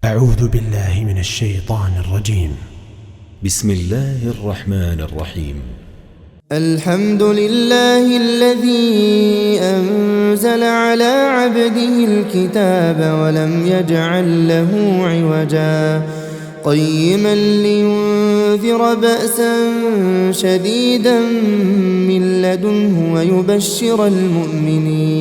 أعوذ بالله من الشيطان الرجيم. بسم الله الرحمن الرحيم. الحمد لله الذي أنزل على عبده الكتاب ولم يجعل له عوجا قيما لينذر بأسا شديدا من لدنه ويبشر المؤمنين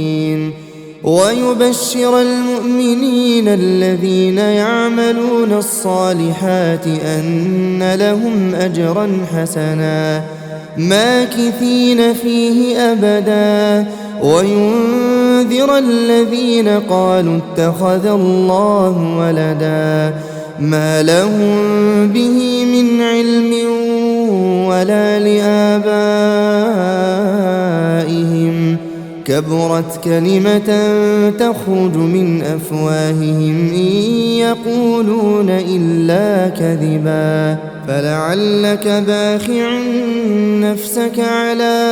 الذين يعملون الصالحات أن لهم أجرا حسنا ماكثين فيه أبدا وينذر الذين قالوا اتخذ الله ولدا ما لهم به من علم ولا لآبائهم كبرت كلمة تخرج من أفواههم إن يقولون إلا كذبا فلعلك باخع نفسك على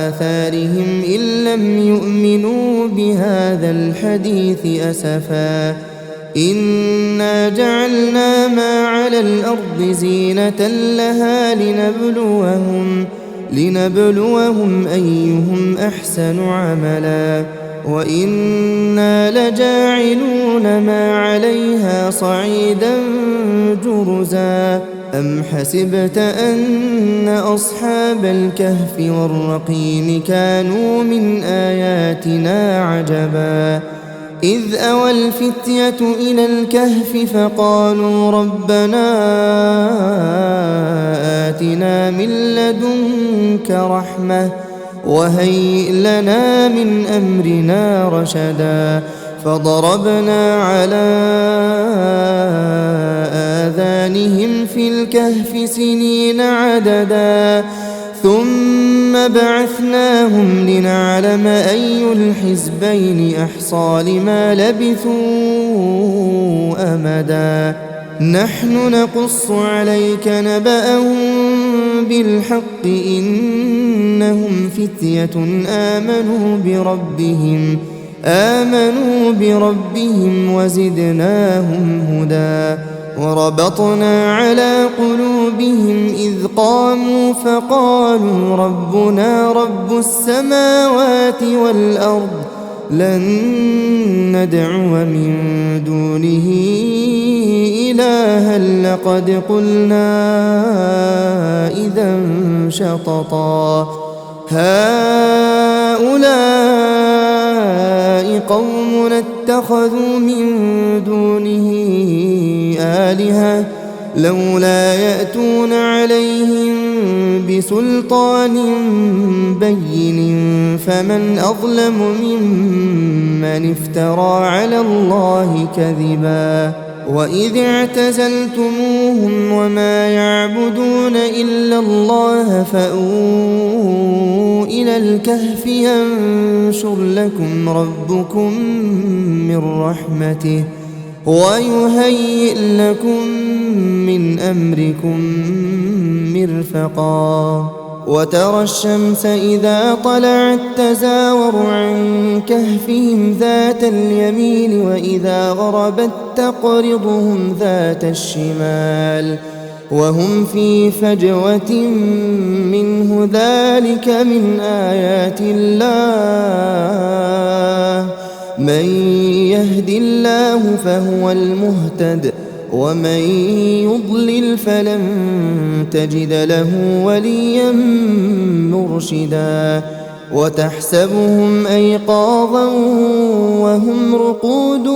آثارهم إن لم يؤمنوا بهذا الحديث أسفا إنا جعلنا ما على الأرض زينة لها لنبلوهم أيهم أحسن عملا وإنا لجاعلون ما عليها صعيدا جرزا أم حسبت أن أصحاب الكهف والرقيم كانوا من آياتنا عجبا إذ أوى الفتية إلى الكهف فقالوا ربنا آتنا من لدنك رحمة وهيئ لنا من أمرنا رشدا فضربنا على آذانهم في الكهف سنين عددا ثم بعثناهم لنعلم أي الحزبين أحصى لما لبثوا أمدا نحن نقص عليك نبأهم بالحق إنهم فتية آمنوا بربهم وزدناهم هدى وربطنا على قلوبهم إذ قاموا فقالوا ربنا رب السماوات والأرض لن ندعو من دونه إلها لقد قلنا إذا شططا هؤلاء قوم اتخذوا من دونه آلهة لولا يأتون عليهم بسلطان بين فمن أظلم ممن افترى على الله كذبا وإذ اعتزلتموهم وما يعبدون إلا الله فأووا إلى الكهف ينشر لكم ربكم من رحمته ويهيئ لكم من أمركم مرفقا وترى الشمس إذا طلعت تزاور عن كهفهم ذات اليمين وإذا غربت تقرضهم ذات الشمال وهم في فجوة منه ذلك من آيات الله من يهد الله فهو المهتد ومن يضلل فلن تجد له وليا مرشدا وتحسبهم أيقاظا وهم رقود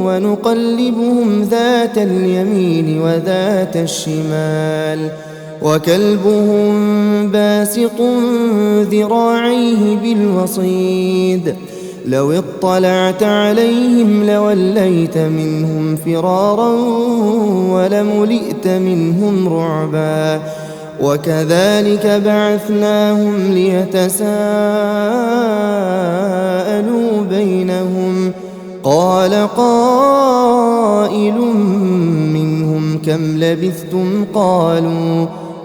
ونقلبهم ذات اليمين وذات الشمال وكلبهم باسط ذراعيه بالوصيد لو اطلعت عليهم لوليت منهم فرارا ولملئت منهم رعبا وكذلك بعثناهم ليتساءلوا بينهم قال قائل منهم كم لبثتم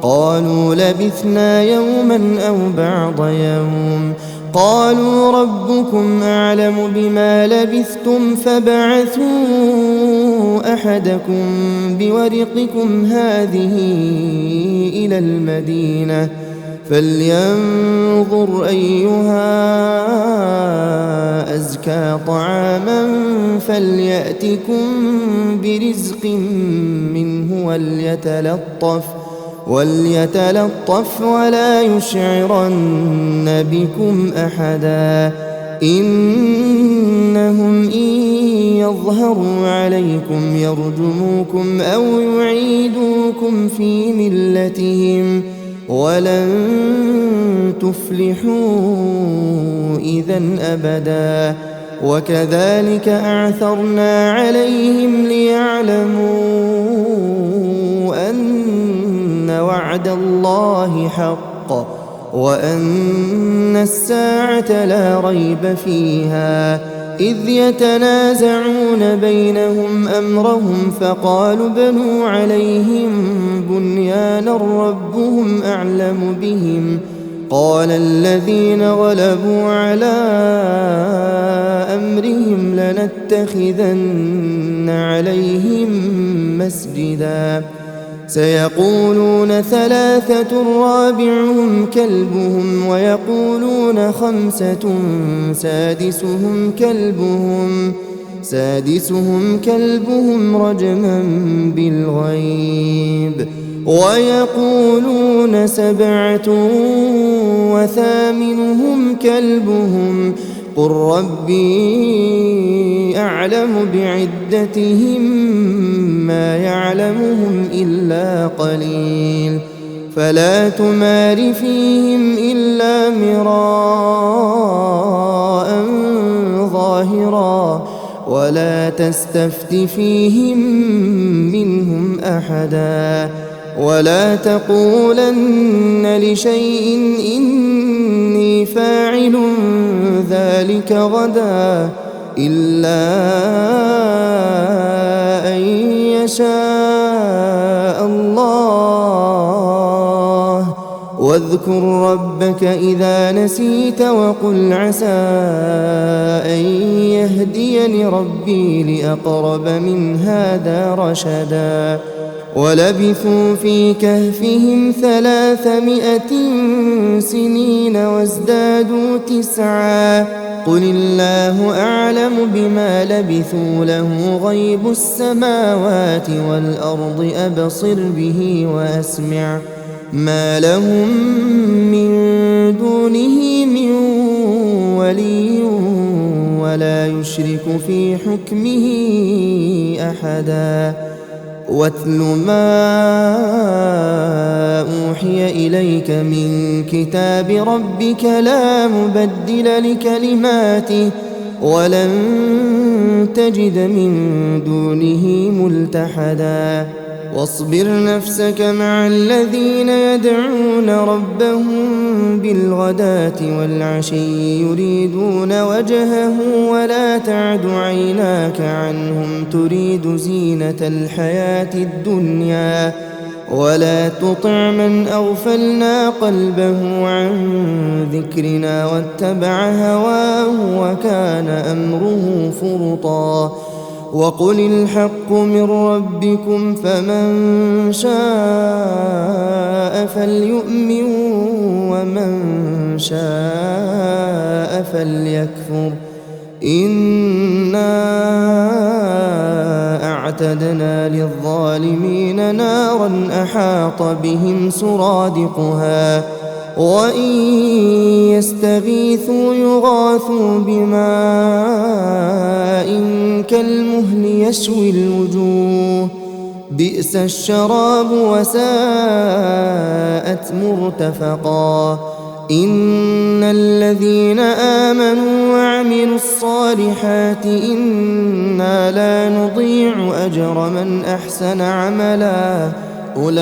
قالوا لبثنا يوما أو بعض يوم قالوا ربكم أعلم بما لبثتم فابعثوا أحدكم بورقكم هذه إلى المدينة فلينظر أيها أزكى طعاما فليأتكم برزق منه وليتلطف ولا يشعرن بكم أحدا إنهم إن يظهروا عليكم يرجموكم أو يعيدوكم في ملتهم ولن تفلحوا إذا أبدا وكذلك أعثرنا عليهم ليعلموا أن وعد الله حق وأن الساعة لا ريب فيها إذ يتنازعون بينهم أمرهم فقالوا بنوا عليهم بنيانا ربهم أعلم بهم قال الذين غلبوا على أمرهم لنتخذن عليهم مسجدا سيقولون ثلاثة رابعهم كلبهم ويقولون خمسة سادسهم كلبهم رجما بالغيب ويقولون سبعة وثامنهم كلبهم قل ربي أعلم بعدتهم ما يعلمهم إلا قليل فلا تمار فيهم إلا مراء ظاهرا ولا تستفت فيهم منهم أحدا ولا تقولن لشيء إني فاعل ذلك غدا إلا أن يشاء الله واذكر ربك إذا نسيت وقل عسى أن يهديني ربي لأقرب من هذا رشدا ولبثوا في كهفهم 300 سنين وازدادوا 9 قل الله أعلم بما لبثوا له غيب السماوات والأرض أبصر به وأسمع ما لهم من دونه من ولي ولا يشرك في حكمه أحدا واتل ما أوحي إليك من كتاب ربك لا مبدل لكلماته ولن تجد من دونه ملتحدا واصبر نفسك مع الذين يدعون ربهم بالغداة والعشي يريدون وجهه ولا تعد عيناك عنهم تريد زينة الحياة الدنيا ولا تطع من أغفلنا قلبه عن ذكرنا واتبع هواه وكان أمره فرطا وقل الحق من ربكم فمن شاء فليؤمن ومن شاء فليكفر إنا أعتدنا للظالمين نارا أحاط بهم سرادقها وإن يستغيثوا يغاثوا بماء كالمهل يشوي الوجوه بئس الشراب وساءت مرتفقا إن الذين آمنوا وعملوا الصالحات إنا لا نضيع أجر من أحسن عملا أولئك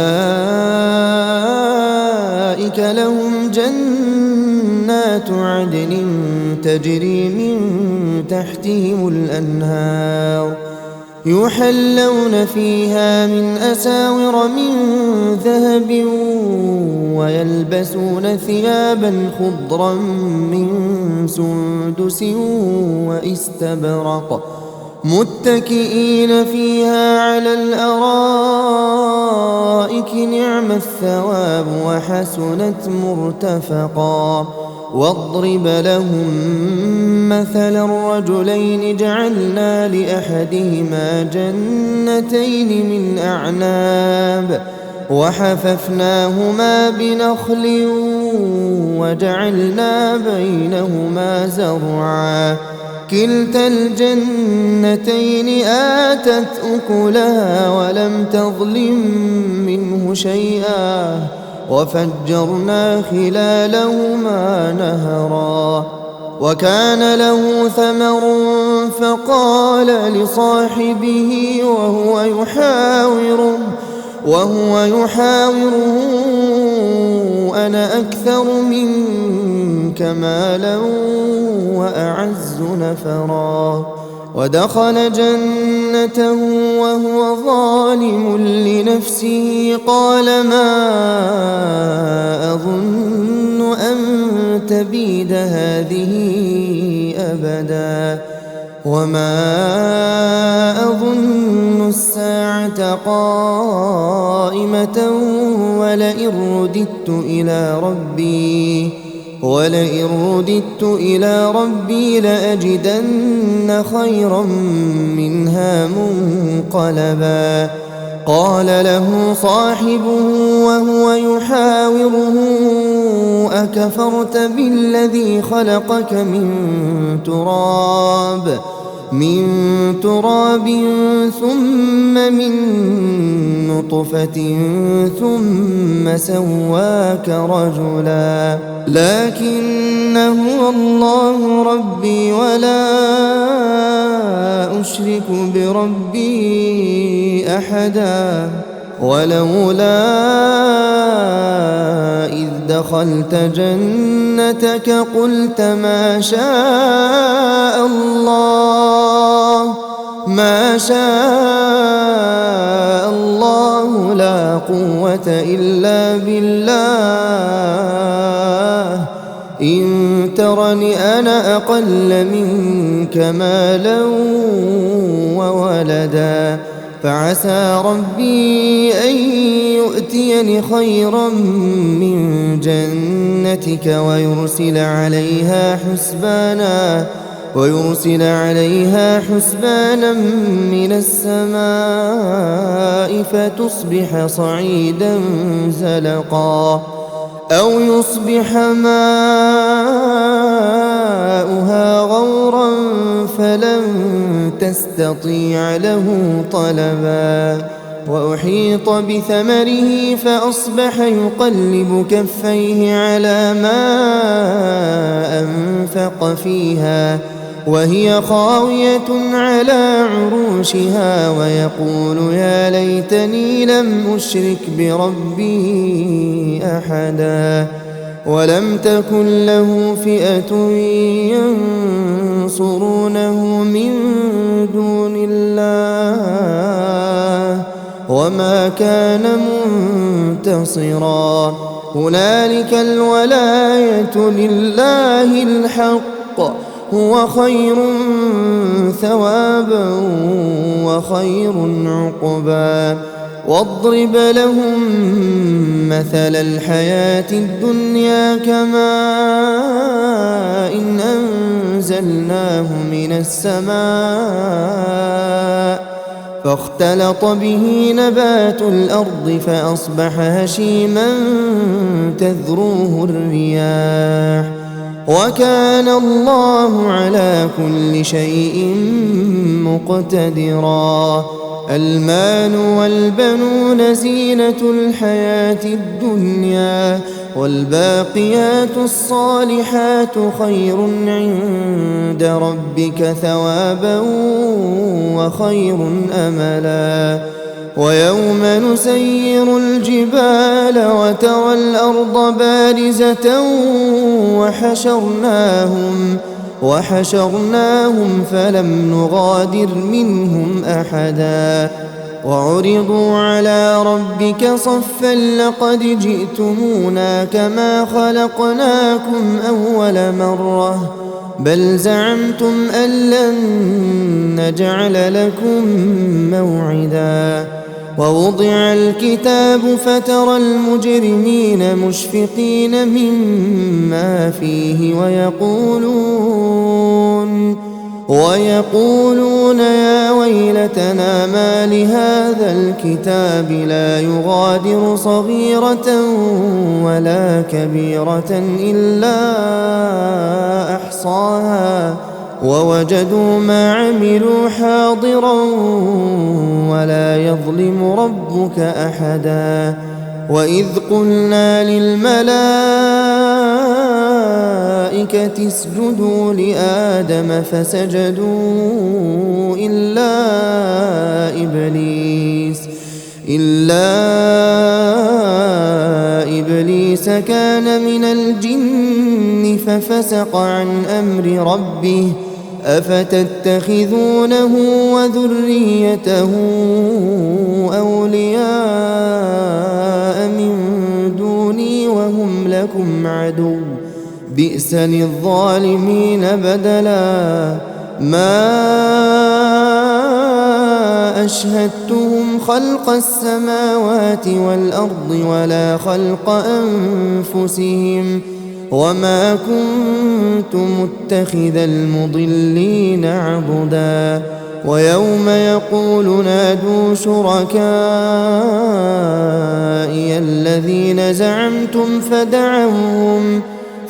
لهم جنات عدن تجري من تحتهم الأنهار يحلون فيها من أساور من ذهب ويلبسون ثيابا خضرا من سندس واستبرق متكئين فيها على الأرائك نعم الثواب وحسنت مرتفقا. واضرب لهم مثل الرجلين جعلنا لأحدهما جنتين من أعناب وحففناهما بنخل وجعلنا بينهما زرعا كلتا الجنتين آتت أكلها ولم تظلم منه شيئا وفجرنا خلالهما نهرا. وكان له ثمر فقال لصاحبه وهو يحاوره أنا أكثر منك مالا وأعز نفرا. ودخل جنته وهو ظالم لنفسه قال ما أظن أن تبيد هذه أبدا وما أظن الساعة قائمة ولئن رددت إلى ربي لأجدن خيرا منها منقلبا. قال له صاحبه وهو يحاوره أكفرت بالذي خلقك من تراب ثم من نطفة ثم سواك رجلا لكن هو الله ربي ولا أشرك بربي أحدا. ولولا إذ دخلت جنتك قلت ما شاء الله لا قوة إلا بالله إن ترني أنا أقل منك مالا وولدا فعسى ربي أن يؤتيني خيرا من جنتك ويرسل عليها حسبانا من السماء فتصبح صعيدا زلقا أو يصبح ماؤها غورا فلن تستطيع له طلبا. وأحيط بثمره فأصبح يقلب كفيه على ما أنفق فيها وهي خاوية على عروشها ويقول يا ليتني لم أشرك بربي أحدا. ولم تكن له فئة ينصرونه من دون الله وما كان منتصرا. هنالك الولاية لله الحق هو خير ثوابا وخير عقبا. واضرب لهم مثل الحياة الدنيا كماء إن أنزلناه من السماء فاختلط به نبات الأرض فأصبح هشيما تذروه الرياح وكان الله على كل شيء مقتدرا. المال والبنون زينة الحياة الدنيا والباقيات الصالحات خير عند ربك ثوابا وخير أملا. ويوم نسير الجبال وترى الأرض بارزة وحشرناهم فلم نغادر منهم أحدا وعرضوا على ربك صفا لقد جئتمونا كما خلقناكم أول مرة بل زعمتم أن لن نجعل لكم موعدا ووضع الكتاب فترى المجرمين مشفقين مما فيه ويقولون يا ويلتنا ما لهذا الكتاب لا يغادر صغيرة ولا كبيرة إلا أحصاها ووجدوا ما عملوا حاضرا ولا يظلم ربك أحدا وإذ قلنا للملائكة اسجدوا لآدم فسجدوا إلا إبليس كان من الجن ففسق عن أمر ربه أفتتخذونه وذريته أولياء من دوني وهم لكم عدو بئس للظالمين بدلا ما أشهدتهم خلق السماوات والأرض ولا خلق أنفسهم وما كنت متخذ المضلين عضدا ويوم يقول نادوا شركائي الذين زعمتم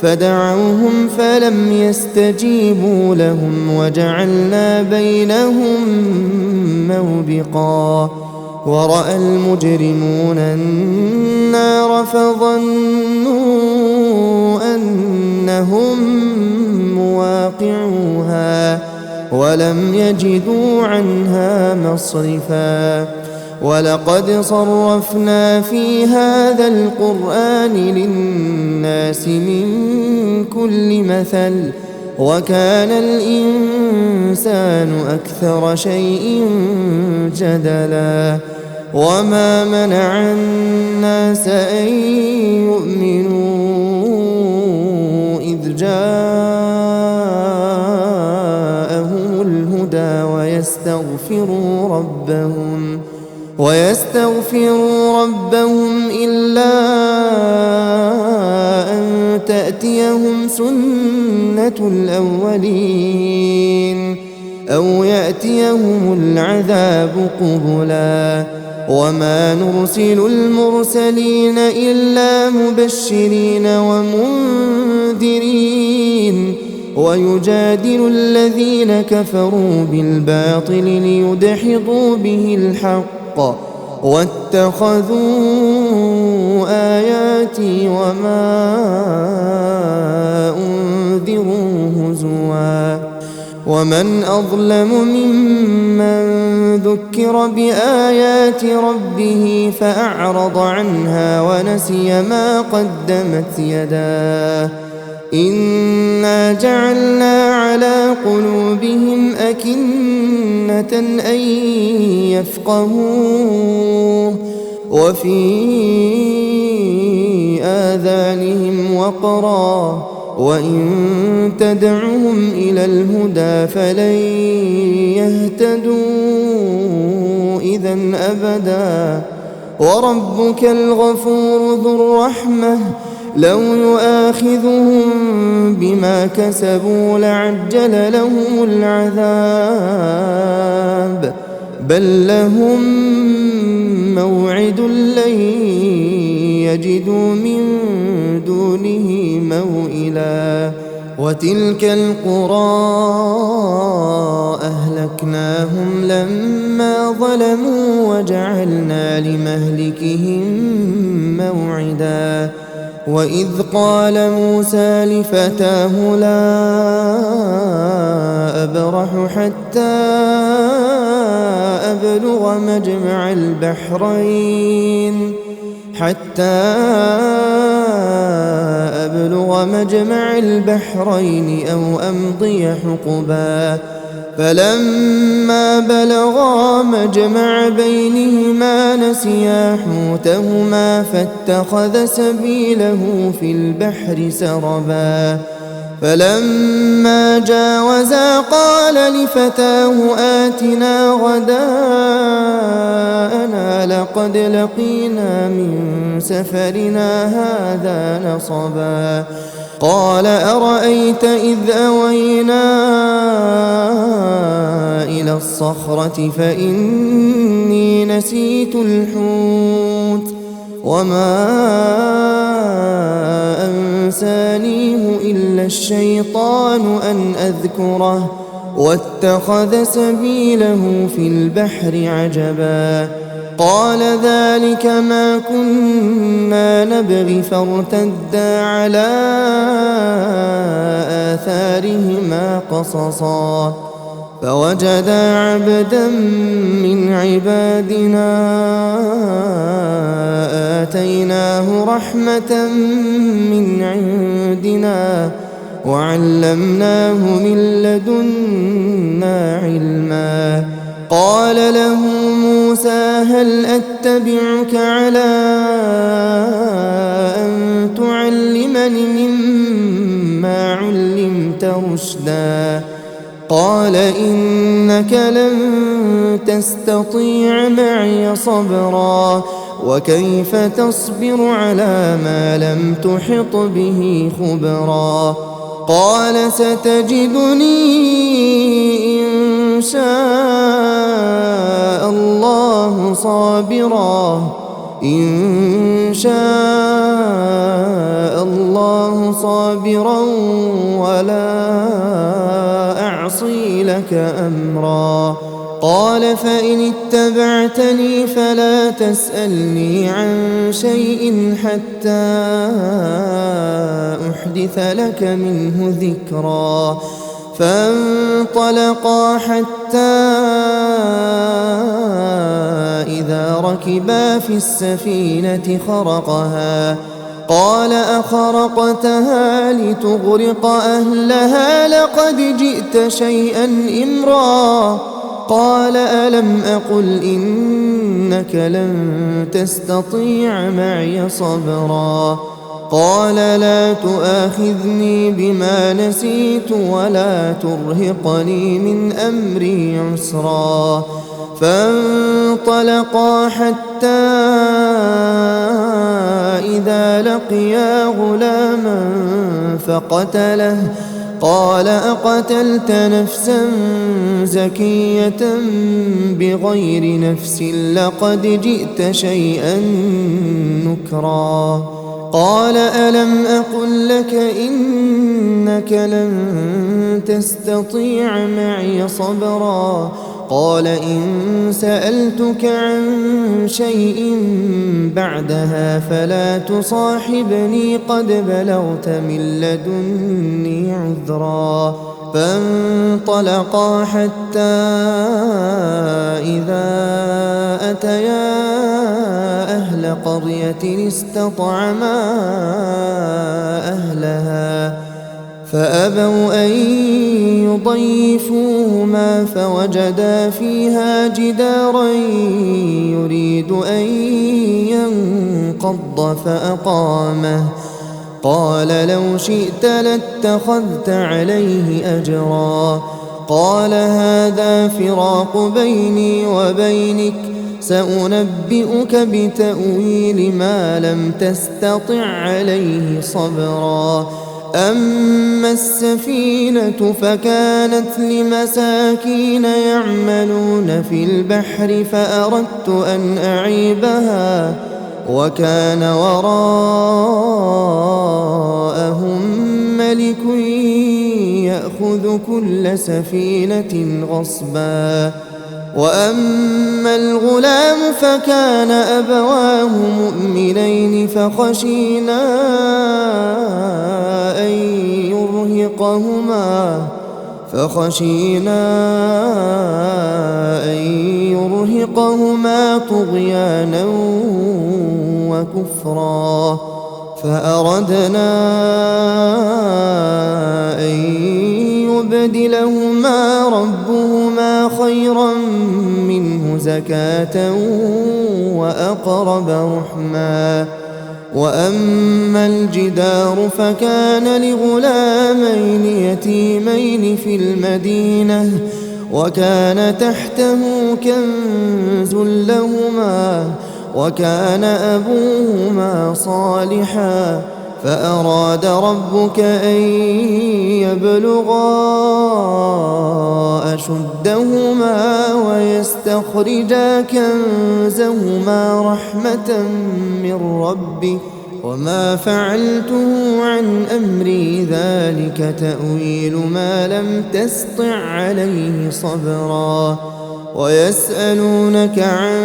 فدعوهم فلم يستجيبوا لهم وجعلنا بينهم موبقا ورأى المجرمون النار فظنوا أنهم مواقعوها ولم يجدوا عنها مصرفا ولقد صرفنا في هذا القرآن للناس من كل مثل وكان الإنسان أكثر شيء جدلا وما منع الناس أن يؤمنوا إذ جاءهم الهدى ويستغفروا ربهم إلا أن تأتيهم سنة الأولين أو يأتيهم العذاب قبلا وما نرسل المرسلين إلا مبشرين ومنذرين ويجادل الذين كفروا بالباطل ليدحضوا به الحق واتخذوا آياتي وما أنذروا هزوا ومن أظلم ممن ذكر بآيات ربه فأعرض عنها ونسي ما قدمت يداه إنا جعلنا على قلوبهم أكنة أن يفقهوه وفي آذانهم وقرا وإن تدعهم إلى الهدى فلن يهتدوا إذن أبدا وربك الغفور ذو الرحمة لو يؤاخذهم بما كسبوا لعجل لهم العذاب بل لهم موعد لن يجدوا من دونه موئلا وتلك القرى أهلكناهم لما ظلموا وجعلنا لمهلكهم موعدا وإذ قال موسى لفتاه لا أبرح حتى أبلغ مجمع البحرين حتى أبلغ مجمع البحرين أو أمضي حقبا فلما بلغا مجمع بينهما نسيا حوتهما فاتخذ سبيله في البحر سربا فلما جاوزا قال لفتاه آتنا غداءنا لقد لقينا من سفرنا هذا نصبا قال أرأيت إذ أوينا إلى الصخرة فإني نسيت الحوت وما أنسانيه إلا الشيطان أن أذكره واتخذ سبيله في البحر عجبا قال ذلك ما كنا نبغي فارتدا على آثارهما قصصا فوجدا عبدا من عبادنا آتيناه رحمة من عندنا وعلمناه من لدنا علما قال له موسى هل أتبعك على أن تعلمني مما علمت رشدا قال إنك لن تستطيع معي صبرا وكيف تصبر على ما لم تحط به خبرا قال ستجدني إن شاء الله صابرا ولا أعصي لك أمرا قال فإن اتبعتني فلا تسألني عن شيء حتى أحدث لك منه ذكرا فانطلقا حتى إذا ركبا في السفينة خرقها قال أخرقتها لتغرق أهلها لقد جئت شيئا إمرا قال ألم أقل إنك لن تستطيع معي صبرا قال لا تؤاخذني بما نسيت ولا ترهقني من أمري عسرا فانطلقا حتى إذا لقيا غلاما فقتله قال أقتلت نفسا زكية بغير نفس لقد جئت شيئا نكرا قال ألم أقل لك إنك لن تستطيع معي صبرا قال إن سألتك عن شيء بعدها فلا تصاحبني قد بلغت من لدني عذرا فانطلقا حتى إذا أتيا أهل قرية استطعما أهلها فأبوا أن يضيفوهما فوجدا فيها جدارا يريد أن ينقض فأقامه قال لو شئت لاتخذت عليه أجرا قال هذا فراق بيني وبينك سأنبئك بتأويل ما لم تستطع عليه صبرا أما السفينة فكانت لمساكين يعملون في البحر فأردت أن أعيبها وكان وراءهم ملك يأخذ كل سفينة غصبا وأما الغلام فكان أبواه مؤمنين فخشينا أن يرهقهما طغيانا وكفرا فأردنا أن يبدلهما ربهما خيرا منه زكاة وأقرب رحما وأما الجدار فكان لغلامين يتيمين في المدينة وكان تحته كنز لهما وكان أبوهما صالحا فأراد ربك أن يبلغا أشدهما ويستخرجا كنزهما رحمة من ربك وما فعلته عن أمري ذلك تأويل ما لم تسطع عليه صبرا ويسألونك عن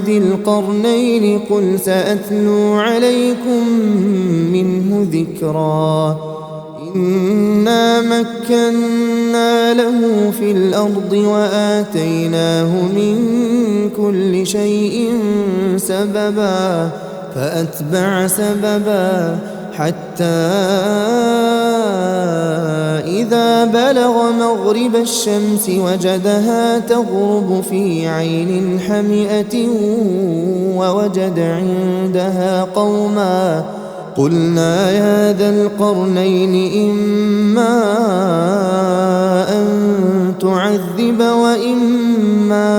ذي القرنين قل سأتلو عليكم منه ذكرا إنا مكنا له في الأرض وآتيناه من كل شيء سببا فأتبع سببا حتى إذا بلغ مغرب الشمس وجدها تغرب في عين حمئة ووجد عندها قوما قلنا يا ذا القرنين إما أن تعذب وإما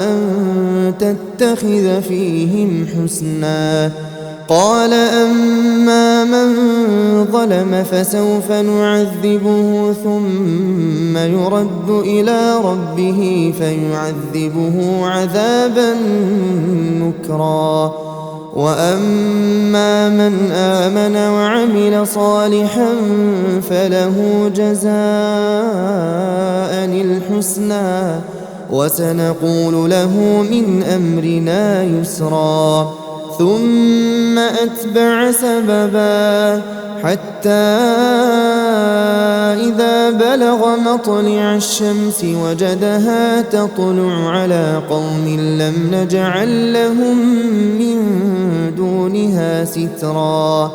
أن تتخذ فيهم حسنا قال أما من ظلم فسوف نعذبه ثم يرد إلى ربه فيعذبه عذابا نكرا وأما من آمن وعمل صالحا فله جزاء الحسنى وسنقول له من أمرنا يسرا ثم أتبع سببا حتى إذا بلغ مطلع الشمس وجدها تطلع على قوم لم نجعل لهم من دونها سترا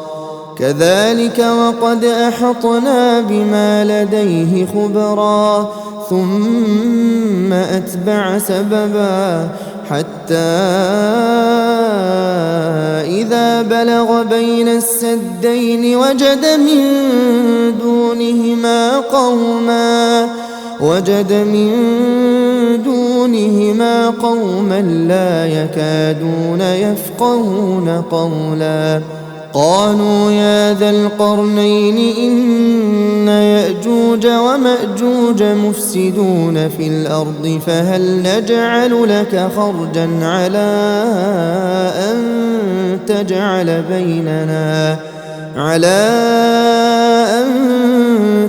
كذلك وقد أحطنا بما لديه خبرا ثم أتبع سببا حتى إذا بلغ بين السدين وجد من دونهما قوما لا يكادون يفقهون قولا قالوا يا ذا القرنين إن يأجوج ومأجوج مفسدون في الأرض فهل نجعل لك خرجا على أن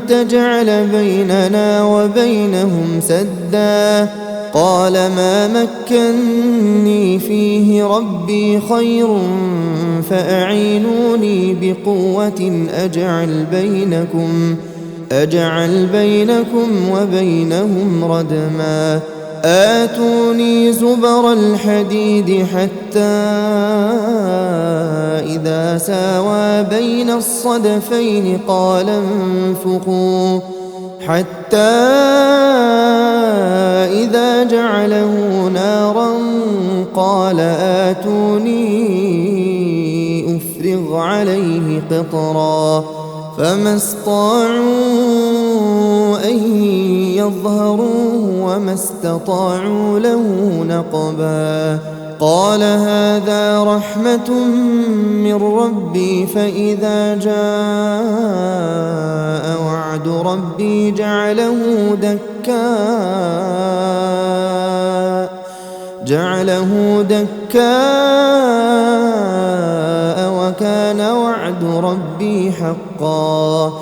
تجعل بيننا وبينهم سدا قال ما مكني فيه ربي خير فأعينوني بقوة أجعل بينكم وبينهم ردما آتوني زبر الحديد حتى إذا ساوى بين الصدفين قال انفخوا حتى إذا جعله نارا قال آتوني أفرغ عليه قطرا فما استطاعوا أن يظهروه وما استطاعوا له نقبا قال هذا رحمة من ربي فإذا جاء وعد ربي جعله دكاء وكان وعد ربي حقا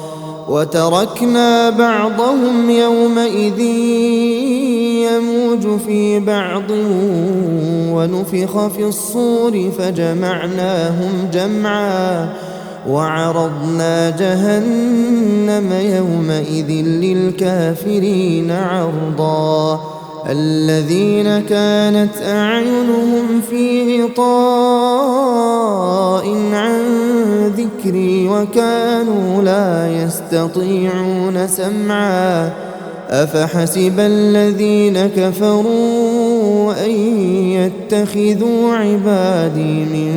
وتركنا بعضهم يومئذ يموج في بعض ونفخ في الصور فجمعناهم جمعا وعرضنا جهنم يومئذ للكافرين عرضا الذين كانت أعينهم في غطاء عن ذكري وكانوا لا يستطيعون سمعا أفحسب الذين كفروا أن يتخذوا عبادي من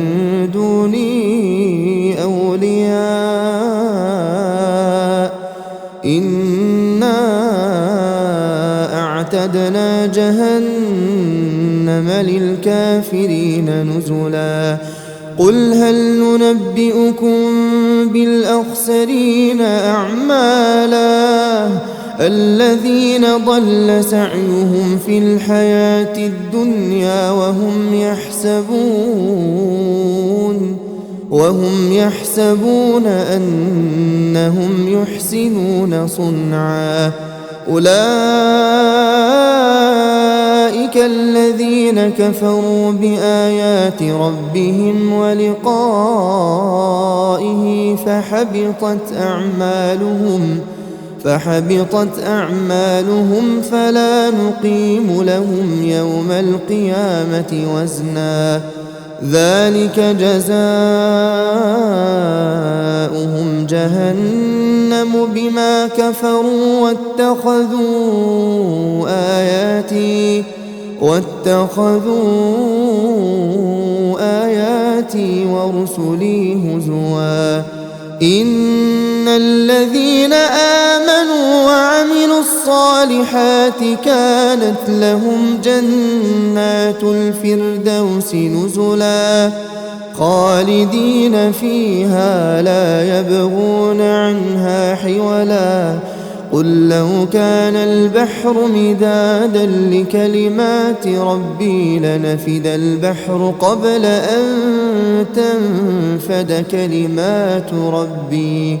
دوني أولياء إنا أعتدنا جهنم للكافرين نزلا قل هل ننبئكم بالأخسرين أعمالا الذين ضل سعيهم في الحياة الدنيا وهم يحسبون أنهم يحسنون صنعا أولئك الذين كفروا بآيات ربهم ولقائه فحبطت أعمالهم فلا نقيم لهم يوم القيامة وزنا ذلك جزاؤهم جهنم بما كفروا واتخذوا آياتي ورسلي هزوا إن الذين آمنوا وعملوا الصالحات كانت لهم جنات الفردوس نزلا خالدين فيها لا يبغون عنها حولا قل لو كان البحر مدادا لكلمات ربي لنفد البحر قبل أن تنفد كلمات ربي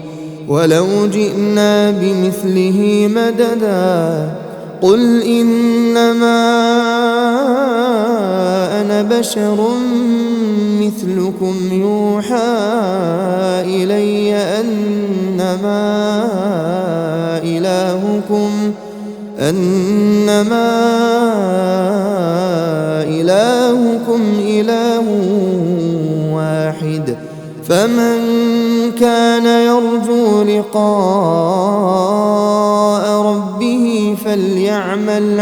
ولو جئنا بمثله مددا قل إنما أنا بشر مثلكم يوحى إلي أنما إلهكم إله واحد فمن كان يرجو لقاء ربه فليعمل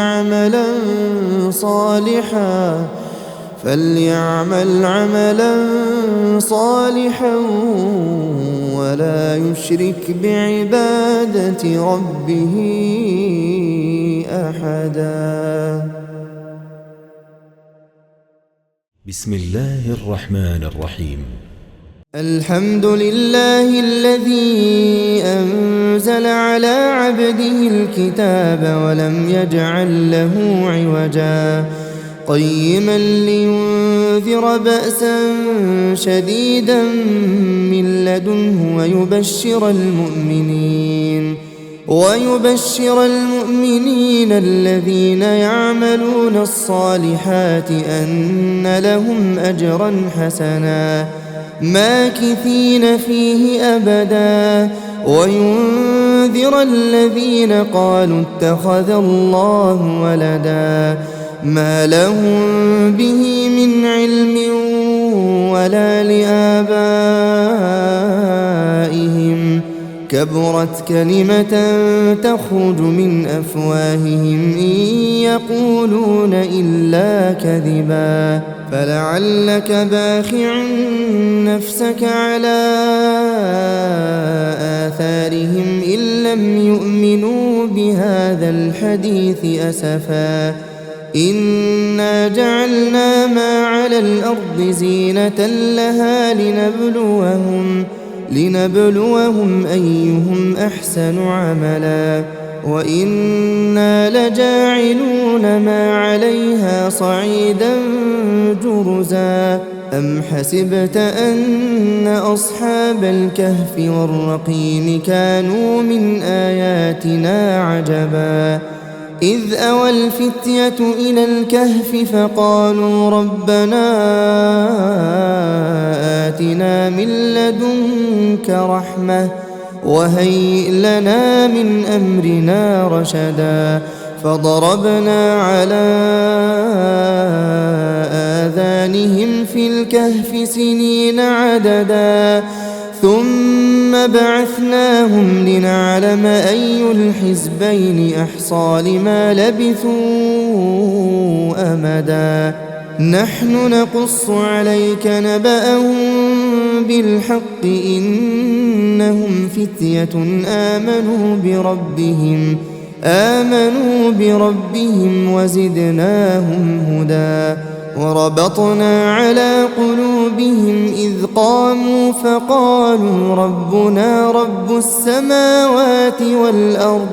عملا صالحا ولا يشرك بعبادة ربه أحدا. بسم الله الرحمن الرحيم. الحمد لله الذي أنزل على عبده الكتاب ولم يجعل له عوجا قيما لينذر بأسا شديدا من لدنه ويبشر المؤمنين الذين يعملون الصالحات أن لهم أجرا حسنا ماكثين فيه أبدا وينذر الذين قالوا اتخذ الله ولدا ما لهم به من علم ولا لآبائهم كبرت كلمة تخرج من أفواههم إن يقولون إلا كذبا فلعلك باخع نفسك على آثارهم إن لم يؤمنوا بهذا الحديث أسفا إنا جعلنا ما على الأرض زينة لها لنبلوهم أيهم أحسن عملا وإنا لجاعلون ما عليها صعيدا جرزا أم حسبت أن أصحاب الكهف والرقيم كانوا من آياتنا عجبا إذ أوى الفتية إلى الكهف فقالوا ربنا آتنا من لدنك رحمة وهيئ لنا من أمرنا رشدا فضربنا على آذانهم في الكهف سنين عددا ثم بعثناهم لنعلم أي الحزبين أحصى لما لبثوا أمدا نحن نقص عليك نبأهم بالحق إنهم فتية آمنوا بربهم وزدناهم هدى وربطنا على قلوبهم إذ قاموا فقالوا ربنا رب السماوات والأرض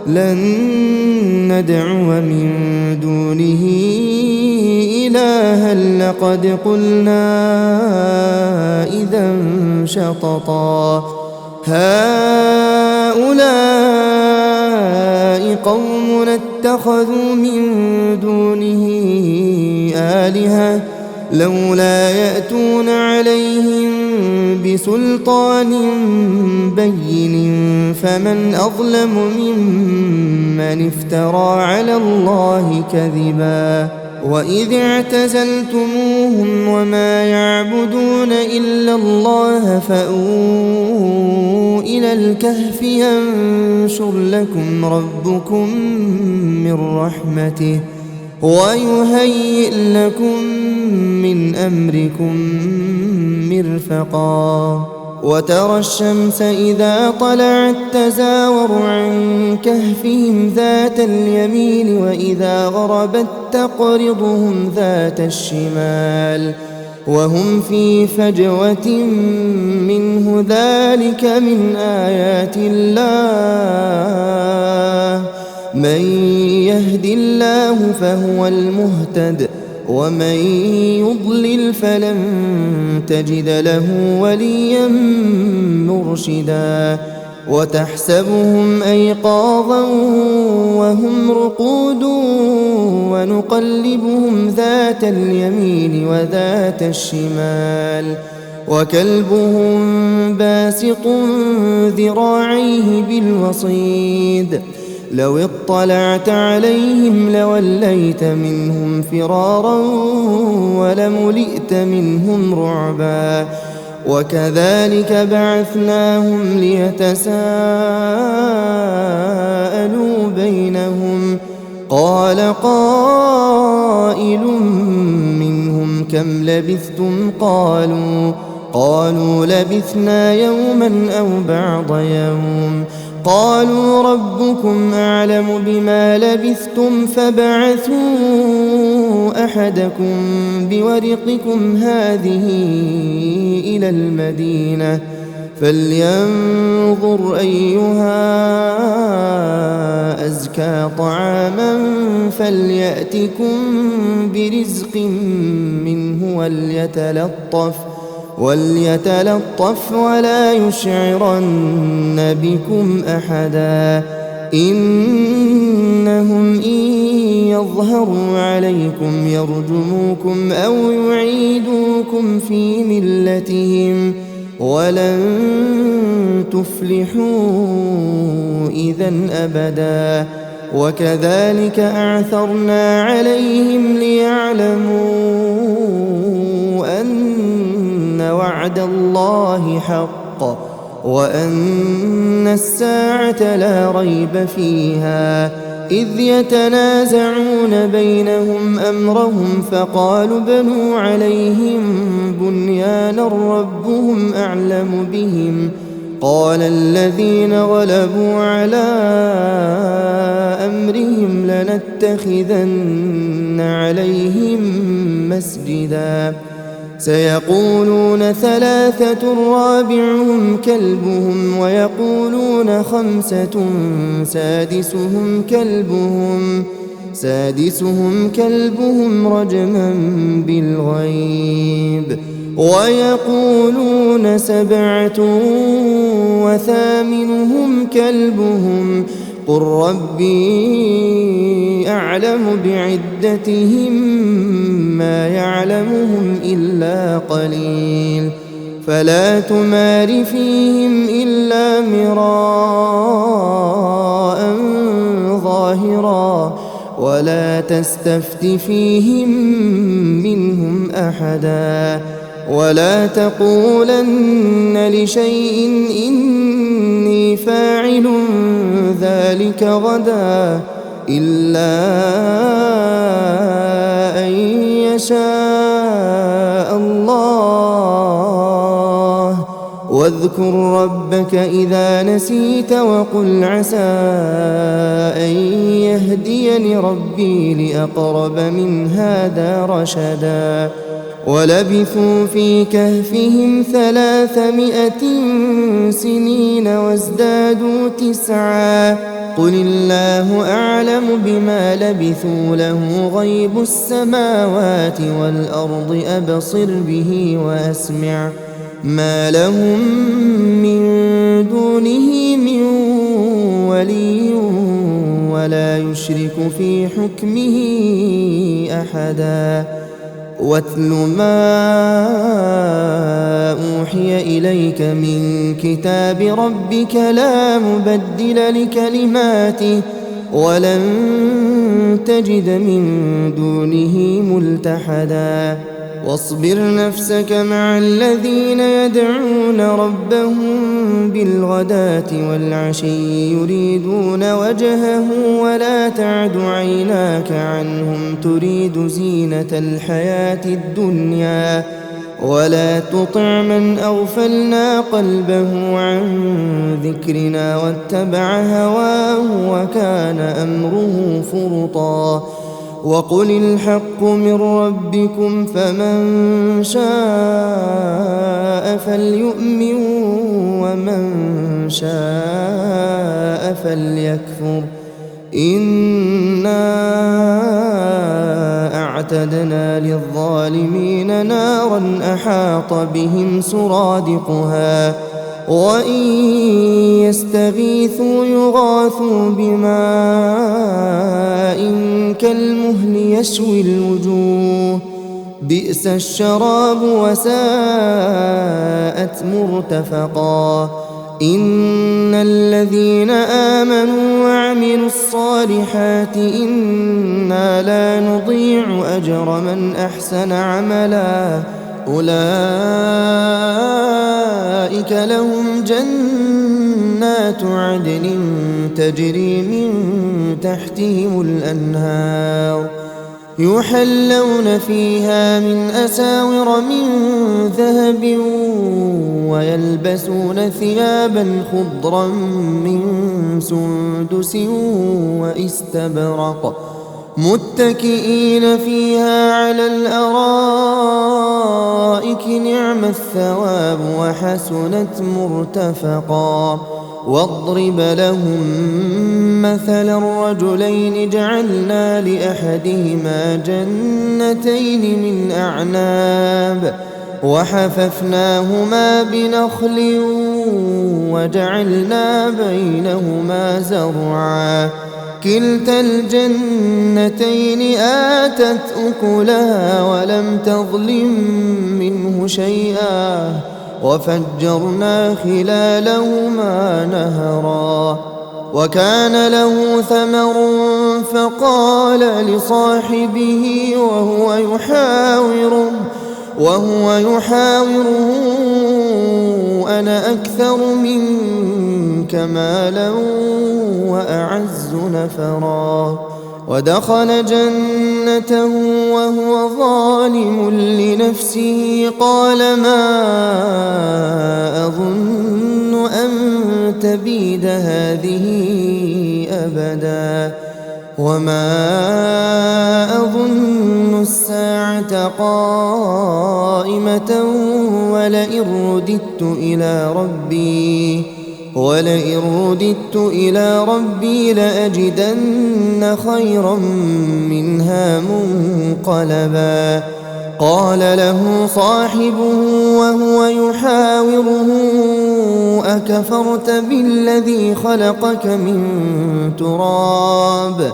لن ندعو من دونه إلها لقد قلنا إذا شططا هؤلاء قوم اتخذوا من دونه آلهة لولا يأتون عليهم بسلطان بين فمن أظلم ممن افترى على الله كذبا وإذ اعتزلتموهم وما يعبدون إلا الله فأووا إلى الكهف ينشر لكم ربكم من رحمته ويهيئ لكم من أمركم مرفقا وترى الشمس إذا طلعت تزاور عن كهفهم ذات اليمين وإذا غربت تقرضهم ذات الشمال وهم في فجوة منه ذلك من آيات الله من يهد الله فهو المهتد ومن يضلل فلن تجد له وليا مرشدا وتحسبهم أيقاظا وهم رقود ونقلبهم ذات اليمين وذات الشمال وكلبهم باسط ذراعيه بالوصيد لو اطلعت عليهم لوليت منهم فرارا ولملئت منهم رعبا وكذلك بعثناهم ليتساءلوا بينهم قال قائل منهم كم لبثتم قالوا لبثنا يوما أو بعض يوم قالوا ربكم أعلم بما لبثتم فابعثوا أحدكم بورقكم هذه إلى المدينة فلينظر أيها أزكى طعاما فليأتكم برزق منه وليتلطف ولا يشعرن بكم أحدا إنهم إن يظهروا عليكم يرجموكم أو يعيدوكم في ملتهم ولن تفلحوا إذا أبدا وكذلك أعثرنا عليهم ليعلموا أن وعد الله حق وأن الساعة لا ريب فيها إذ يتنازعون بينهم أمرهم فقالوا بنوا عليهم بنيانا ربهم أعلم بهم قال الذين غلبوا على أمرهم لنتخذن عليهم مسجدا سيقولون ثلاثة رابعهم كلبهم ويقولون خمسة سادسهم كلبهم رجما بالغيب ويقولون سبعة وثامنهم كلبهم قل ربي أعلم بعدتهم ما يعلمهم إلا قليل فلا تمار فيهم إلا مراء ظاهرا ظاهرا ولا تستفت فيهم منهم أحدا ولا تقولن لشيء إني فاعل ذلك غدا إلا أن يشاء الله واذكر ربك إذا نسيت وقل عسى أن يهديني ربي لأقرب من هذا رشدا ولبثوا في كهفهم 300 سنين وازدادوا 9 قل الله أعلم بما لبثوا له غيب السماوات والأرض أبصر به وأسمع ما لهم من دونه من ولي ولا يشرك في حكمه أحدا واتل ما أوحي إليك من كتاب ربك لا مبدل لكلماته ولن تجد من دونه ملتحدا واصبر نفسك مع الذين يدعون ربهم بالغداة والعشي يريدون وجهه ولا تعد عيناك عنهم تريد زينة الحياة الدنيا ولا تطع من أغفلنا قلبه عن ذكرنا واتبع هواه وكان أمره فرطا وقل الحق من ربكم فمن شاء فليؤمن ومن شاء فليكفر إنا أعتدنا للظالمين نارا أحاط بهم سرادقها وإن يستغيثوا يغاثوا بماء كالمهل يشوي الوجوه بئس الشراب وساءت مرتفقا إن الذين آمنوا وعملوا الصالحات إنا لا نضيع أجر من أحسن عملا أولئك لهم جنات عدن تجري من تحتهم الأنهار يحلون فيها من أساور من ذهب ويلبسون ثيابا خضرا من سندس واستبرق متكئين فيها على الأرائك نعم الثواب وحسنت مرتفقا واضرب لهم مثل الرجلين جعلنا لأحدهما جنتين من أعناب وحففناهما بنخل وجعلنا بينهما زرعا كلتا الجنتين آتت أكلها ولم تظلم منه شيئا وفجرنا خلالهما نهرا وكان له ثمر فقال لصاحبه وهو يحاوره أنا أكثر منك مالا وأعز نفرا ودخل جنته وهو ظالم لنفسه قال ما أظن أن تبيد هذه أبدا وما أظن الساعة قائمة ولئن رددت إلى ربي لأجدن خيرا منها منقلبا قال له صاحبه وهو يحاوره أكفرت بالذي خلقك من تراب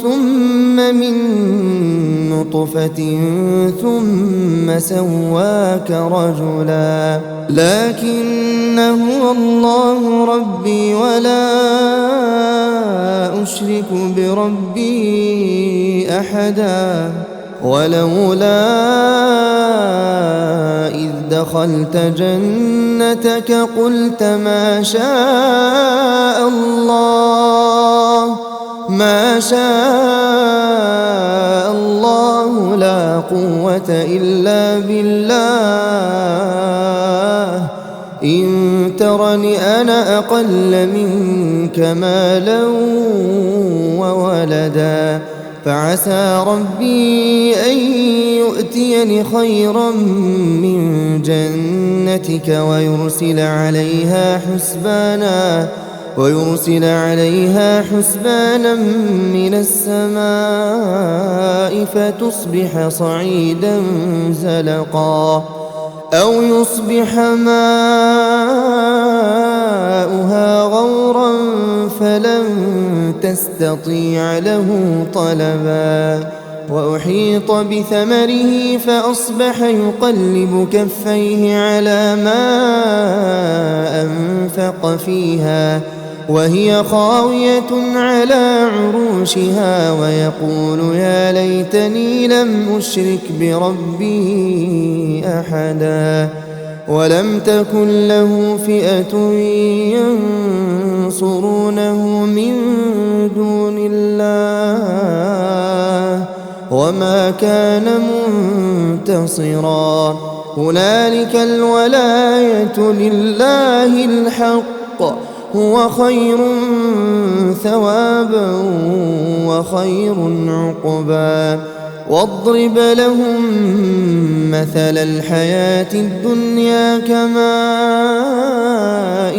ثم من نطفة ثم سواك رجلا لكن هو الله ربي ولا أشرك بربي أحدا ولولا إذ دخلت جنتك قلت ما شاء الله لا قوة إلا بالله إن ترني أنا أقل منك مالا وولدا فعسى ربي أن يؤتيني خيرا من جنتك ويرسل عليها حسبانا من السماء فتصبح صعيدا زلقا أو يصبح ماؤها غورا فلن تستطيع له طلبا وأحيط بثمره فأصبح يقلب كفيه على ما أنفق فيها وهي خاوية على عروشها ويقول يا ليتني لم أشرك بربي أحدا ولم تكن له فئة ينصرونه من دون الله وما كان منتصرا هنالك الولاية لله الحق هو خير ثوابا وخير عقبا واضرب لهم مثل الحياة الدنيا كماء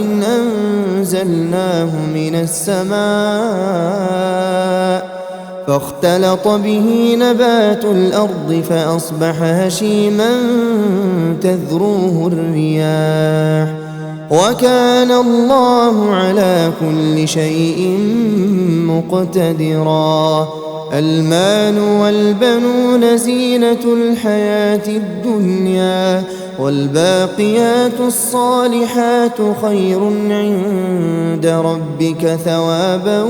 إن أنزلناه من السماء فاختلط به نبات الأرض فأصبح هشيما تذروه الرياح وكان الله على كل شيء مقتدرا المال والبنون زينة الحياة الدنيا والباقيات الصالحات خير عند ربك ثوابا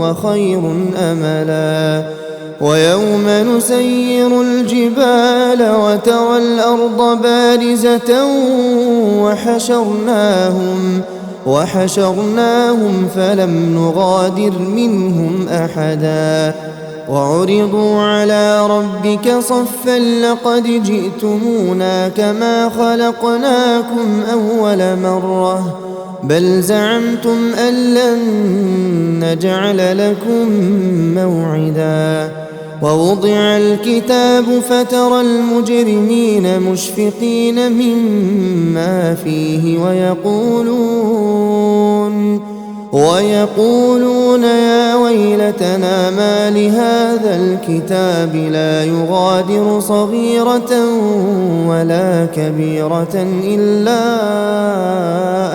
وخير أملا ويوم نسير الجبال وترى الأرض بارزة وحشرناهم فلم نغادر منهم أحدا وعرضوا على ربك صفا لقد جئتمونا كما خلقناكم أول مرة بل زعمتم أن لن نجعل لكم موعدا ووضع الكتاب فترى المجرمين مشفقين مما فيه ويقولون يا ويلتنا ما لهذا الكتاب لا يغادر صغيرة ولا كبيرة إلا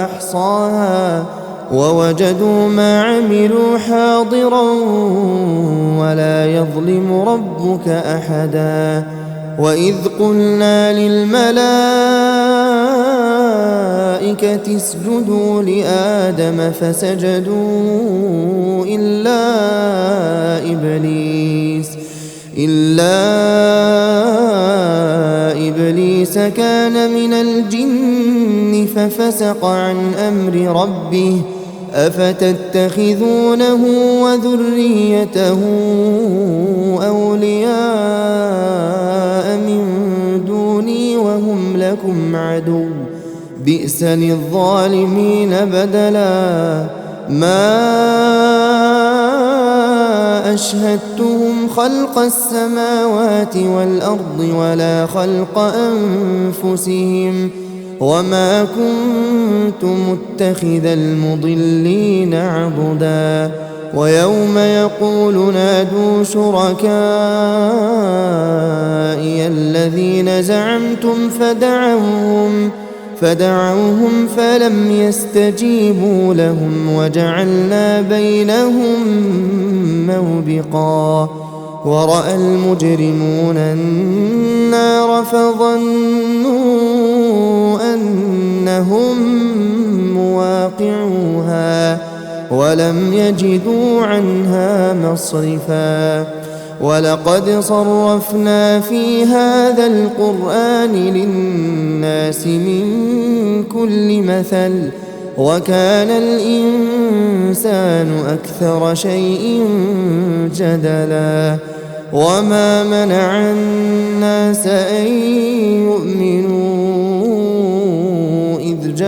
أحصاها ووجدوا ما عملوا حاضرا ولا يظلم ربك أحدا وإذ قلنا للملائكة اسجدوا لآدم فسجدوا إلا إبليس كان من الجن ففسق عن أمر ربه أفتتخذونه وذريته أولياء من دوني وهم لكم عدو بئس للظالمين بدلا ما أشهدتهم خلق السماوات والأرض ولا خلق أنفسهم وما كنت متخذ المضلين عضدا ويوم يقول نادوا شركائي الذين زعمتم فدعوهم فلم يستجيبوا لهم وجعلنا بينهم موبقا ورأى المجرمون النار فظنوا أنهم مواقعوها ولم يجدوا عنها مصرفا ولقد صرفنا في هذا القرآن للناس من كل مثل وكان الإنسان أكثر شيء جدلا وما منع الناس أن يؤمنوا إذ جاءهم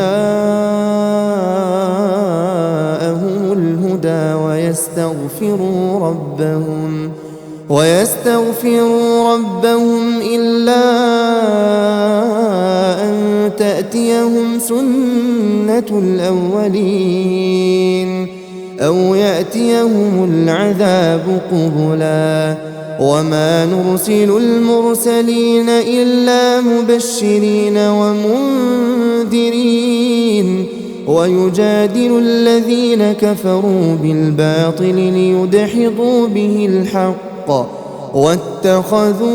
الهدى ويستغفروا ربهم إلا أن تأتيهم سنة الأولين أو يأتيهم العذاب قبلا وما نرسل المرسلين إلا مبشرين ومنذرين ويجادل الذين كفروا بالباطل ليدحضوا به الحق واتخذوا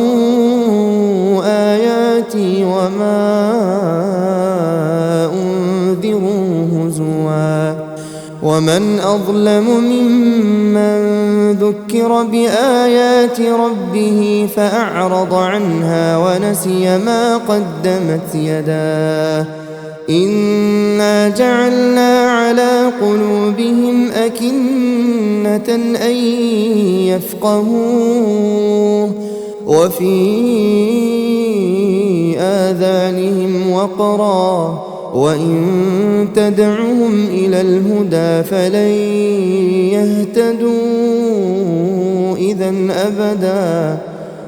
آياتي وما أنذروا هزوا ومن أظلم ممن ذكر بآيات ربه فأعرض عنها ونسي ما قدمت يداه إنا جعلنا على قلوبهم أكنة أن يفقهوه وفي آذانهم وقرا وإن تدعهم إلى الهدى فلن يهتدوا إذن أبدا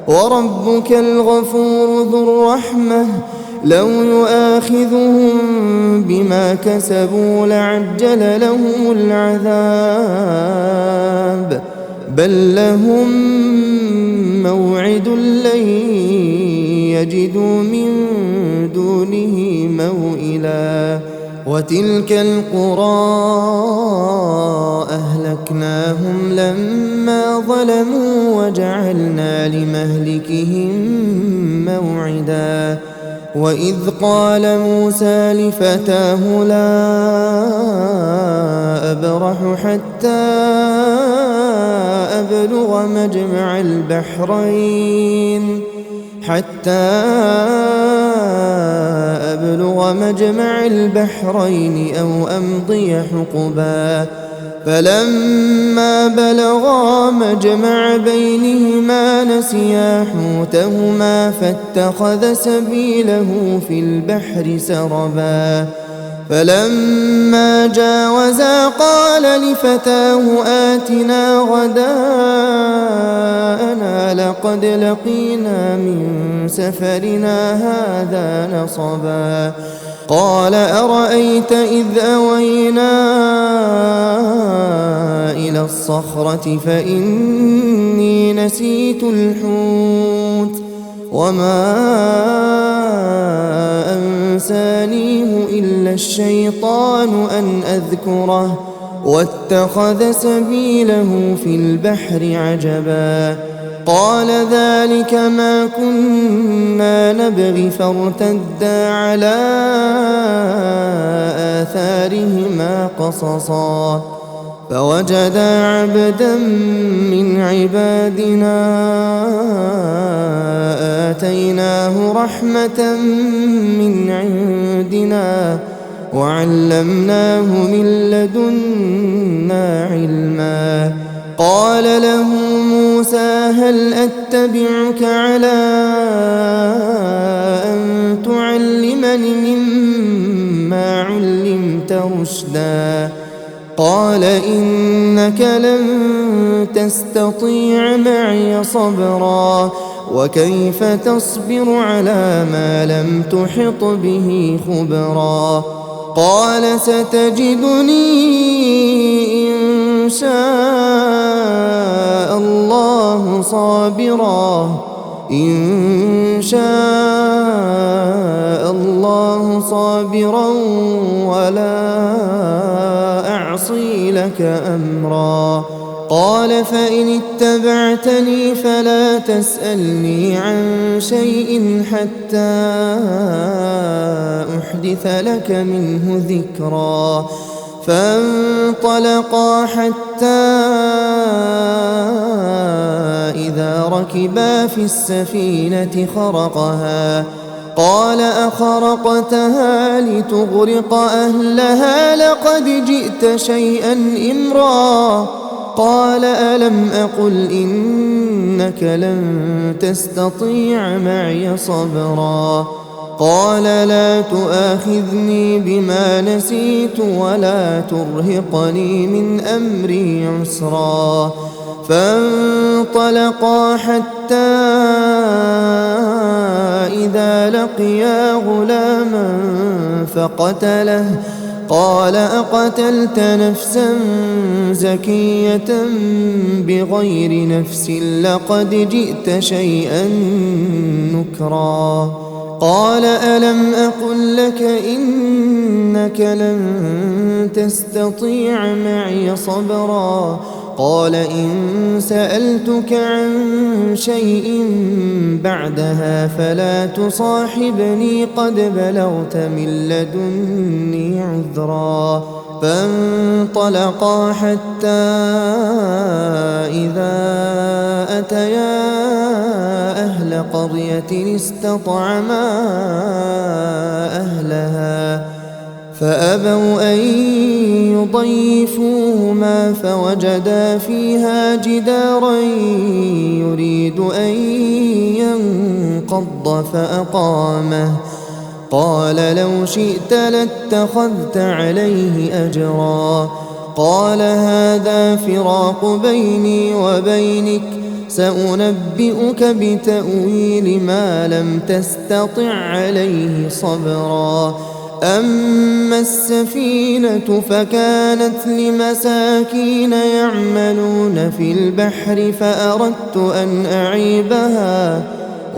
وربك الغفور ذو الرحمة لو يؤاخذهم بما كسبوا لعجل لهم العذاب بل لهم موعد لن يجدوا من دونه موئلا وتلك القرى أهلكناهم لما ظلموا وجعلنا لمهلكهم موعدا وإذ قال موسى لفتاه لا أبرح حتى أبلغ مجمع البحرين أو أمضي حقبا فلما بلغا مجمع بينهما نسيا حوتهما فاتخذ سبيله في البحر سربا فلما جاوزا قال لفتاه آتنا غداءنا لقد لقينا من سفرنا هذا نصبا قال أرأيت إذ أوينا إلى الصخرة فإني نسيت الحوت وما أنسانيه إلا الشيطان أن أذكره واتخذ سبيله في البحر عجبا قال ذلك ما كنا نبغي فارتدا على آثارهما قصصا فوجدا عبدا من عبادنا آتيناه رحمة من عندنا وعلمناه من لدنا علما قال له موسى هل أتبعك على أن تعلمني مما علمت رشدا قال إنك لن تستطيع معي صبرا وكيف تصبر على ما لم تحط به خبرا قال ستجدني إن شاء الله صابرا ولا أعصي لك أمرا قال فإن اتبعتني فلا تسألني عن شيء حتى أحدث لك منه ذكرا. فانطلقا حتى إذا ركبا في السفينة خرقها قال أخرقتها لتغرق أهلها لقد جئت شيئا إمرا. قال ألم أقل إنك لن تستطيع معي صبرا. قال لا تؤاخذني بما نسيت ولا ترهقني من أمري عسرا. فانطلقا حتى إذا لقيا غلاما فقتله قال أقتلت نفسا زكية بغير نفس لقد جئت شيئا نكرا. قال ألم أقل لك إنك لن تستطيع معي صبرا. قال إن سألتك عن شيء بعدها فلا تصاحبني قد بلغت من لدني عذرا. فانطلقا حتى إذا أتيا أهل قرية استطعما أهلها فأبوا أن يضيفوهما فوجدا فيها جدارا يريد أن ينقض فأقامه. قال لو شئت لاتخذت عليه أجرا. قال هذا فراق بيني وبينك سأنبئك بتأويل ما لم تستطع عليه صبرا. أما السفينة فكانت لمساكين يعملون في البحر فأردت أن أعيبها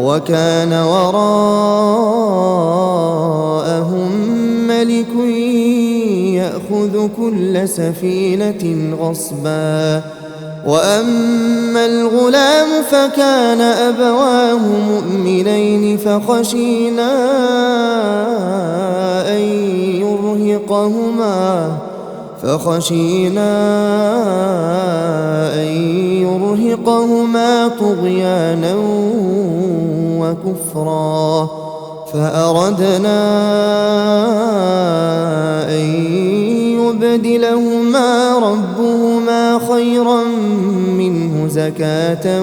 وكان وراءهم ملك يأخذ كل سفينة غصبا. وأما الغلام فكان أبواه مؤمنين فخشينا أن يرهقهما طغيانا وكفرا. فأردنا أن يبدلهما ربهما خيرا منه زكاة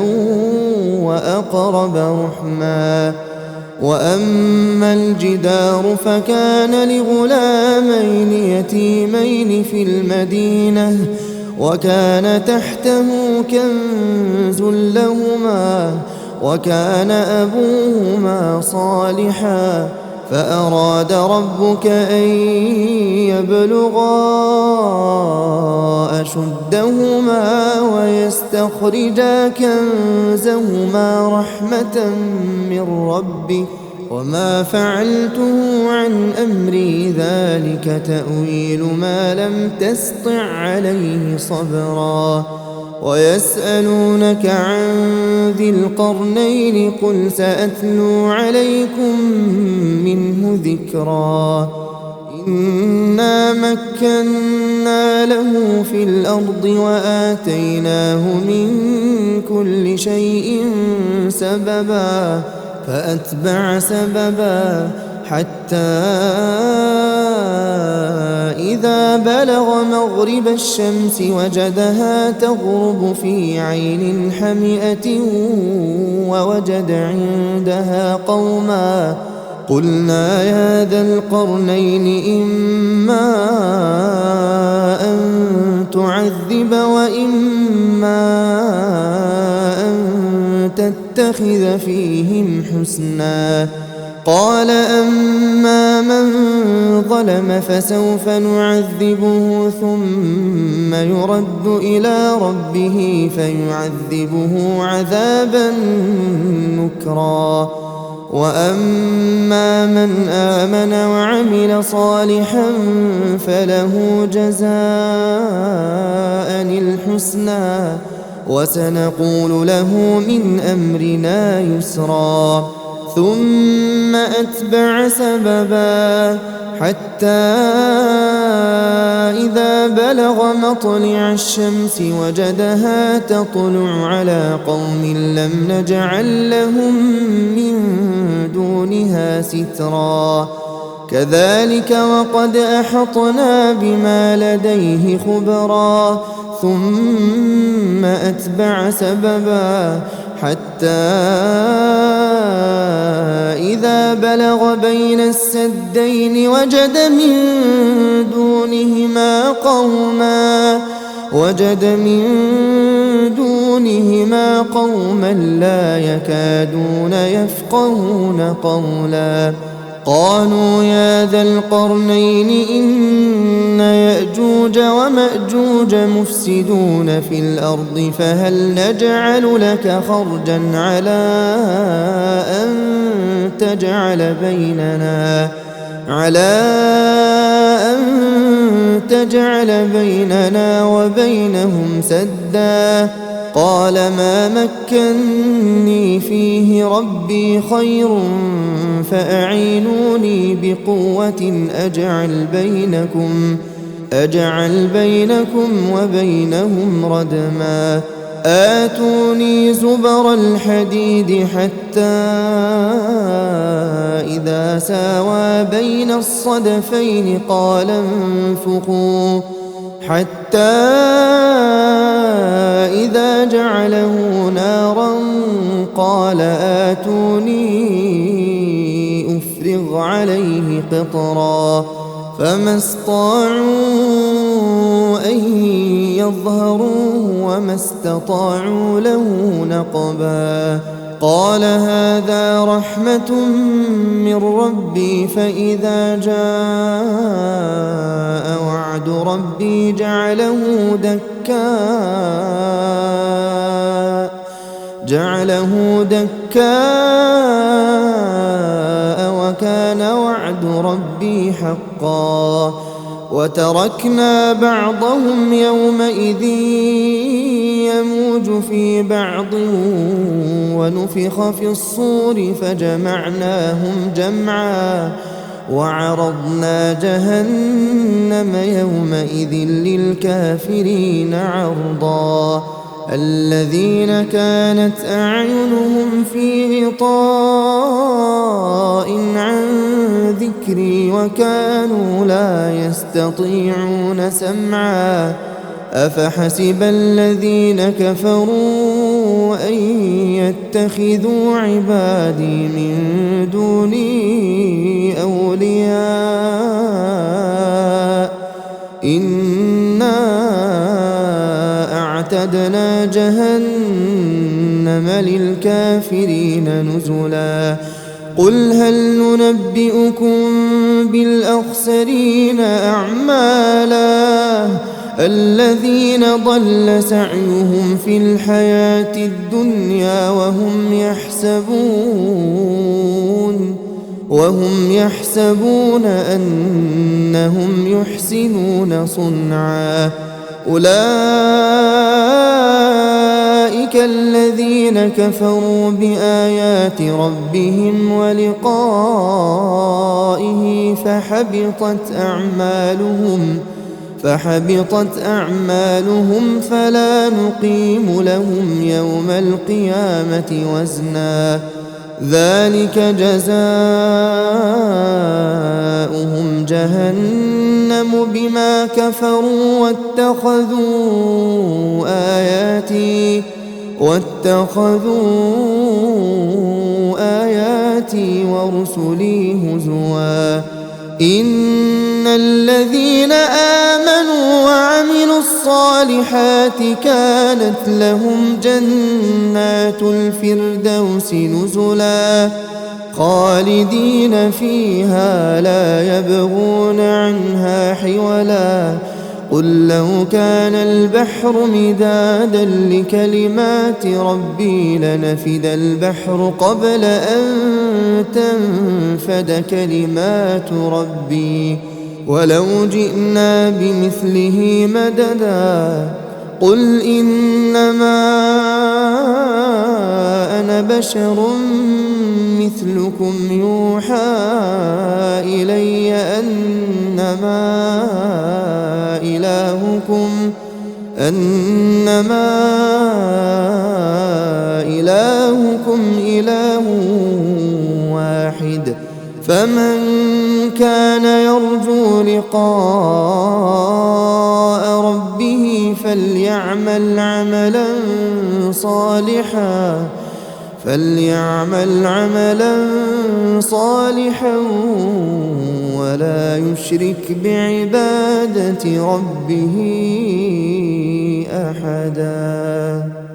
وأقرب رحما. وأما الجدار فكان لغلامين يتيمين في المدينة وكان تحته كنز لهما وكان أبوهما صالحا فأراد ربك أن يبلغا أشدهما ويستخرجا كنزهما رحمة من ربك وما فعلته عن أمري ذلك تأويل ما لم تسطع عليه صبرا. ويسألونك عن ذي القرنين قل سأتلو عليكم منه ذكرا. إنا مكنا له في الأرض وآتيناه من كل شيء سببا فأتبع سببا حتى إذا بلغ مغرب الشمس وجدها تغرب في عين حمئة ووجد عندها قوما قلنا يا ذا القرنين إما أن تعذب وإما أن تتخذ فيهم حسنا. قال أما من ظلم فسوف نعذبه ثم يرد إلى ربه فيعذبه عذابا نكرا. وأما من آمن وعمل صالحا فله جزاء الحسنى وسنقول له من أمرنا يسرا ثم أتبع سببا حتى إذا بلغ مطلع الشمس وجدها تطلع على قوم لم نجعل لهم من دونها سترا كذلك وقد أحطنا بما لديه خبرا ثم أتبع سببا حتى إذا بلغ بين السدين وجد من دونهما قوما لا يكادون يفقهون قولا قالوا يا ذا القرنين إن يأجوج ومأجوج مفسدون في الأرض فهل نجعل لك خرجا على أن تجعل بيننا وبينهم سدا قال ما مكني فيه ربي خير فأعينوني بقوة أجعل بينكم وبينهم ردما آتوني زبر الحديد حتى إذا ساوى بين الصدفين قال انفخوا حتى إذا جعله نارا قال آتوني أفرغ عليه قطرا فما استطاعوا أن يظهروه وما استطاعوا له نقبا قال هذا رحمة من ربي فإذا جاء وعد ربي جعله دكاء وكان وعد ربي حقا وتركنا بعضهم يومئذ يموج في بعض ونفخ في الصور فجمعناهم جمعا وعرضنا جهنم يومئذ للكافرين عرضا الذين كانت أعينهم في غطاء عن ذكري وكانوا لا يستطيعون سمعا أفحسب الذين كفروا أن يتخذوا عبادي من دوني أولياء إنا أعتدنا جهنم للكافرين نزلا قل هل ننبئكم بالأخسرين أعمالا الذين ضل سعيهم في الحياة الدنيا وهم يحسبون أنهم يحسنون صنعا أولئك الذين كفروا بآيات ربهم ولقائه فحبطت أعمالهم فلا نقيم لهم يوم القيامة وزنا ذلك جزاؤهم جهنم بما كفروا واتخذوا آياتي ورسلي هزوا إن الذين آمنوا وعملوا الصالحات كانت لهم جنات الفردوس نزلا خالدين فيها لا يبغون عنها حولا قل لو كان البحر مدادا لكلمات ربي لنفد البحر قبل أن تنفد كلمات ربي ولو جئنا بمثله مددا قل إنما أنا بشر مثلكم يوحى إلي أنما إلهكم إله واحد فمن كان يرجو لقاء ربه فليعمل عملا صالحا ولا يشرك بعبادة ربه أحدا.